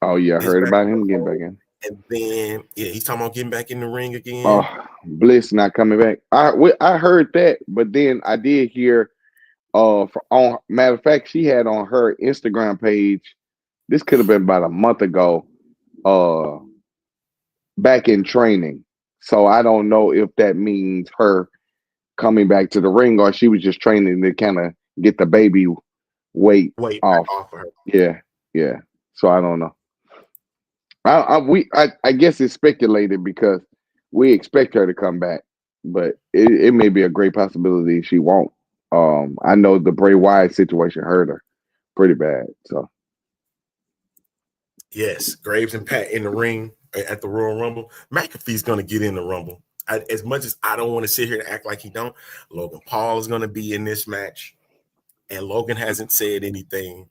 Oh, yeah. I heard about him getting back in. And then, he's talking about getting back in the ring again. Oh, Bliss not coming back. I heard that, but then I did hear, matter of fact, she had on her Instagram page, this could have been about a month ago, back in training. So I don't know if that means her coming back to the ring or she was just training to kind of get the baby weight off of her. Yeah. So I don't know. I guess it's speculated because we expect her to come back, but it may be a great possibility she won't. I know the Bray Wyatt situation hurt her pretty bad. So yes, Graves and Pat in the ring at the Royal Rumble. McAfee's going to get in the Rumble. As much as I don't want to sit here and act like he don't, Logan Paul is going to be in this match, and Logan hasn't said anything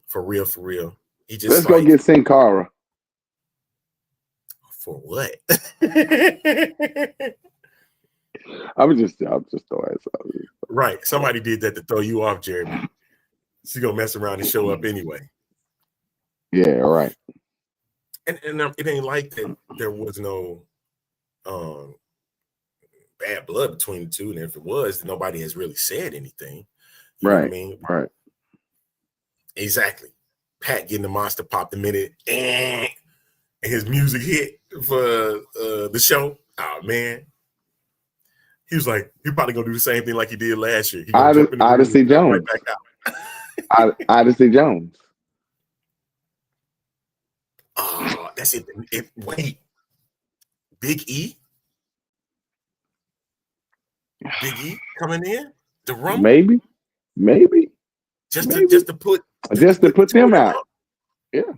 for real. He just let's go get Sin Cara. For what? I'm just throwing something. Right. Somebody did that to throw you off, Jeremy. She's gonna mess around and show up anyway. Yeah, right. And it ain't like that there was no bad blood between the two, and if it was, nobody has really said anything. You know what I mean? Right. Exactly. Pat getting the monster pop the minute and his music hit for the show. Oh man. He was like, he's probably gonna do the same thing like he did last year. Odyssey Jones. Right back out. Odyssey Jones. Oh, that's it. Wait. Big E? Big E coming in? The Rumble? Maybe. Just to put them out. Yeah.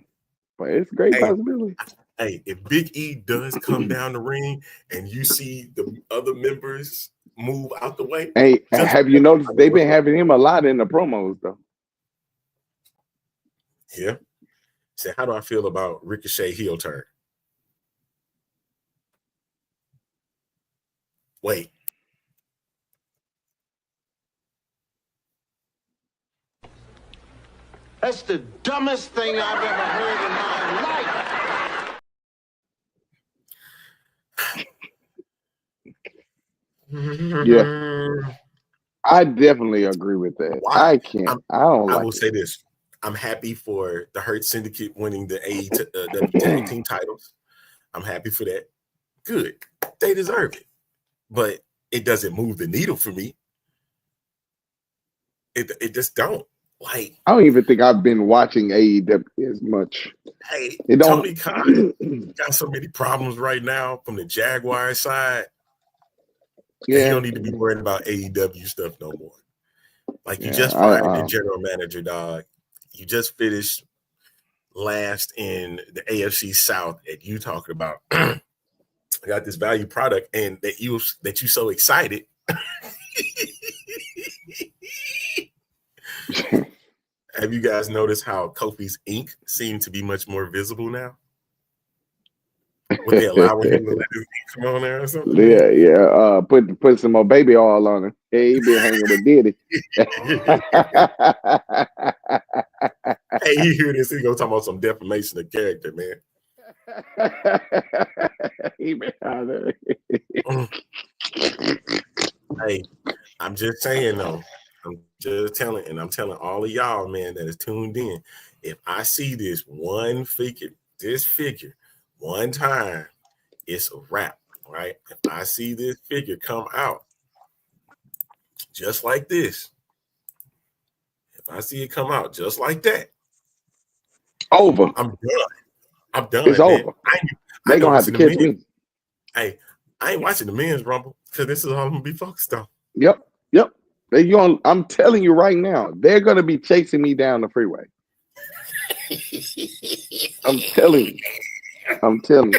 But it's a great possibility. Hey, if Big E does come down the ring and you see the other members move out the way. Hey, have you noticed they've been having him a lot in the promos though? Yeah. So how do I feel about Ricochet heel turn? Wait. That's the dumbest thing I've ever heard in my life. Yeah. I definitely agree with that. Why? I will say this. I'm happy for the Hurt Syndicate winning the AEW tag team titles. I'm happy for that. Good. They deserve it. But it doesn't move the needle for me. It just don't. Like, I don't even think I've been watching AEW as much. Hey, Tony Khan got so many problems right now from the Jaguar side. Yeah, you don't need to be worried about AEW stuff no more. Like, you just fired the general manager, dog. You just finished last in the AFC South, and you talking about I got this value product, and that you so excited. Have you guys noticed how Kofi's ink seems to be much more visible now? Would they allow him to let his ink come on there or something? Yeah. Put some more baby oil on him. Yeah, he been hanging with Diddy. Hey, you hear this? He gonna talk about some defamation of character, man. He been out of Hey, I'm just saying though. I'm just telling, and I'm telling all of y'all, man, that is tuned in. If I see this figure, one time, it's a wrap, right? If I see this figure come out just like this, if I see it come out just like that, over. I'm done. I'm done, It's man. over. I They gonna have to catch me. Hey, I ain't watching the men's rumble because this is all I'm gonna be focused on. Yep. I'm telling you right now, they're gonna be chasing me down the freeway. I'm telling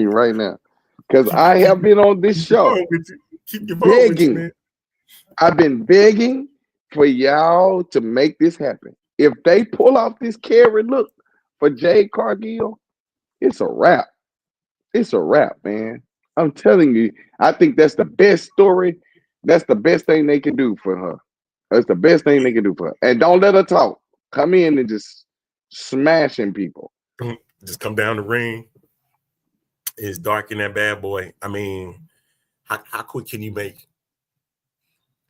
you right now. Because I have been on this show begging. I've been begging for y'all to make this happen. If they pull off this carry look for Jade Cargill, it's a wrap. It's a wrap, man. I'm telling you, I think that's the best story. That's the best thing they can do for her. That's the best thing they can do for her. And don't let her talk. Come in and just smashing people. Just come down the ring. It's dark in that bad boy. I mean, how quick can you make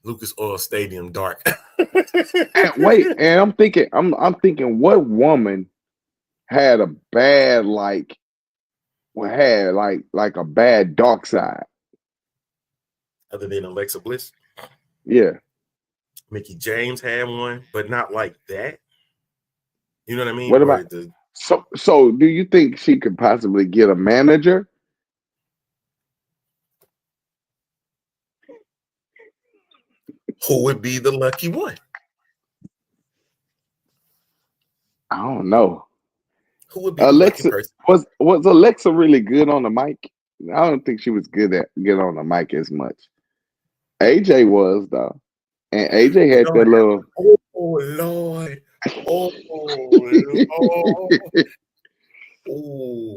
Lucas Oil Stadium dark? And I'm thinking, what woman had a bad had a bad dark side? Other than Alexa Bliss? Yeah. Mickey James had one, but not like that. You know what I mean? What about so do you think she could possibly get a manager? Who would be the lucky one? I don't know. Who would be the lucky person? Was Alexa really good on the mic? I don't think she was good on the mic as much. AJ was though. And AJ had that little Oh Lord. Oh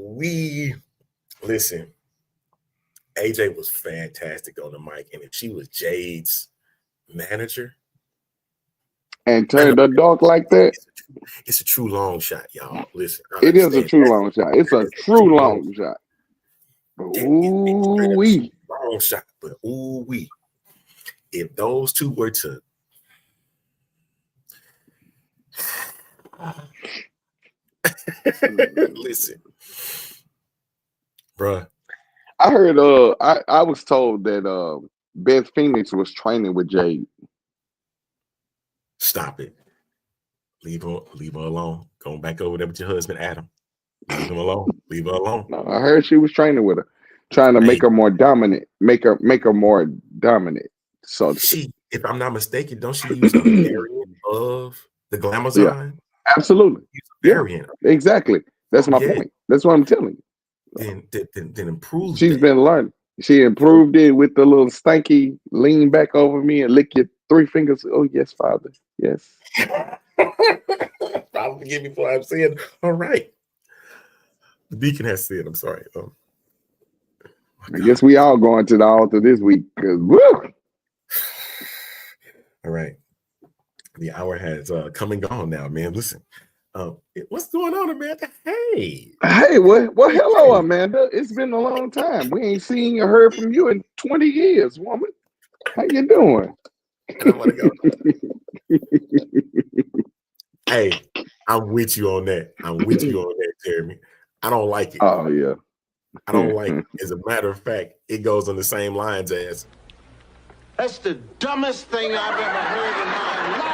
we listen. AJ was fantastic on the mic, and if she was Jade's manager and turned her dark like that, it's a true long shot, y'all. Listen, it is a true long shot. It's a true long shot. Ooh wee, long shot, but ooh wee. If those two were to listen, bruh. I heard I was told that Beth Phoenix was training with Jade. Stop it. Leave her alone. Going back over there with your husband, Adam. Leave him alone. Leave her alone. No, I heard she was training with her, trying to make her more dominant, make her more dominant. So if I'm not mistaken, don't she use a variant of the Glamazon? Yeah, absolutely. Variant. Yeah, exactly. That's my point. That's what I'm telling you. Then improve. She's been learning. She improved it with the little stanky lean back over me and lick your 3 fingers. Oh yes, Father. Yes. Father, forgive me for I'm saying. All right. The deacon has said, I'm sorry. I guess we all going to the altar this week. Woo! All right. The hour has come and gone now, man. Listen. What's going on, Amanda? Hey, well, hello, Amanda. It's been a long time. We ain't seen or heard from you in 20 years, woman. How you doing? I don't want to go. Hey, I'm with you on that. Jeremy. I don't like it. Oh, yeah. I don't like it. As a matter of fact, it goes on the same lines as. That's the dumbest thing I've ever heard in my life.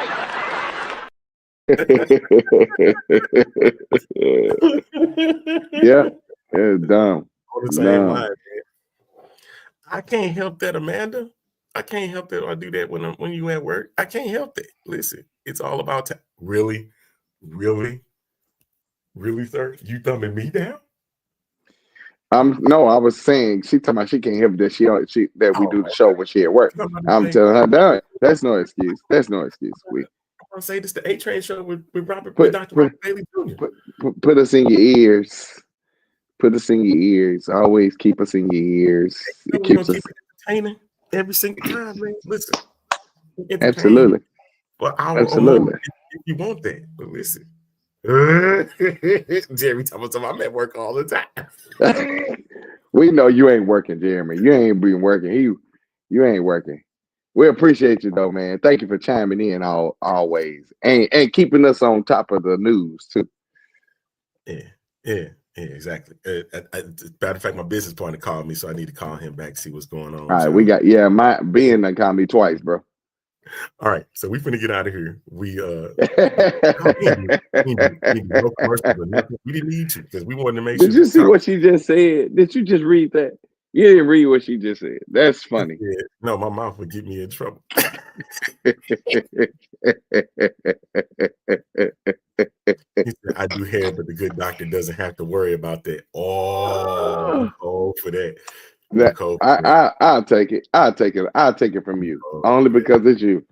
Yeah, it's dumb. On the same line, man. I can't help that, Amanda. I can't help that. I do that when you at work. I can't help that. Listen, it's all about time. Really, sir? You thumbing me down? No, I was saying she talking about she can't help that we do the show when she at work. I'm telling her that that's no excuse. That's no excuse. I want to say this: the A-Train show with Dr. Robert Bailey Jr. Put us in your ears. Put us in your ears. Always keep us in your ears. It keeps us entertaining every single time, man. Listen, absolutely. For hour absolutely. Or more. if you want that. But listen, Jerry talking about I'm at work all the time. We know you ain't working, Jeremy. You ain't been working. You ain't working. We appreciate you though, man. Thank you for chiming in always and keeping us on top of the news too. Yeah, exactly. Matter of fact, my business partner called me, so I need to call him back, see what's going on. All right, we got my Ben done called me twice, bro. All right, so we finna get out of here. We no we didn't need to because we wanted to make sure. Did you see what she just said? Did you just read that? You didn't read what she just said. That's funny. Yeah, no, my mouth would get me in trouble. He said, I do hair, but the good doctor doesn't have to worry about that. Oh, for that. I'll take it. I'll take it from you. Only because it's you.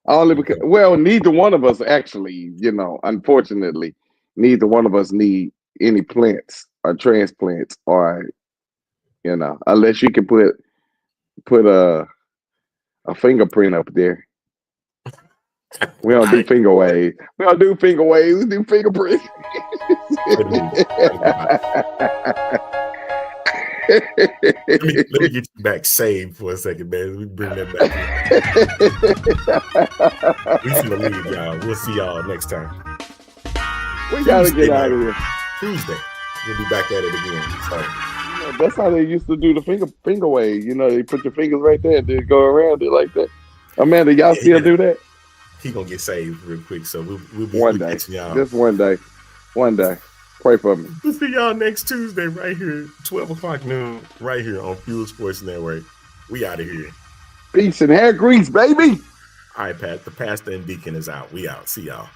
Only because neither one of us actually, unfortunately, neither one of us need any plants or transplants or unless you can put a fingerprint up there. We don't do finger waves. We don't do finger waves. We do fingerprints. Let me get you back saved for a second, man. We bring that back. We finna leave, y'all. We'll see y'all next time. We gotta get out of here. Tuesday. We'll be back at it again. So. That's how they used to do the finger wave. They put your fingers right there and then go around it like that. Amanda, y'all still do that? He gonna get saved real quick. So we'll be one day. Y'all. Just one day. One day. Pray for me. We'll see y'all next Tuesday right here, 12 o'clock noon, right here on Fuel Sports Network. We out of here. Peace and hair grease, baby. All right, Pat. The pastor and deacon is out. We out. See y'all.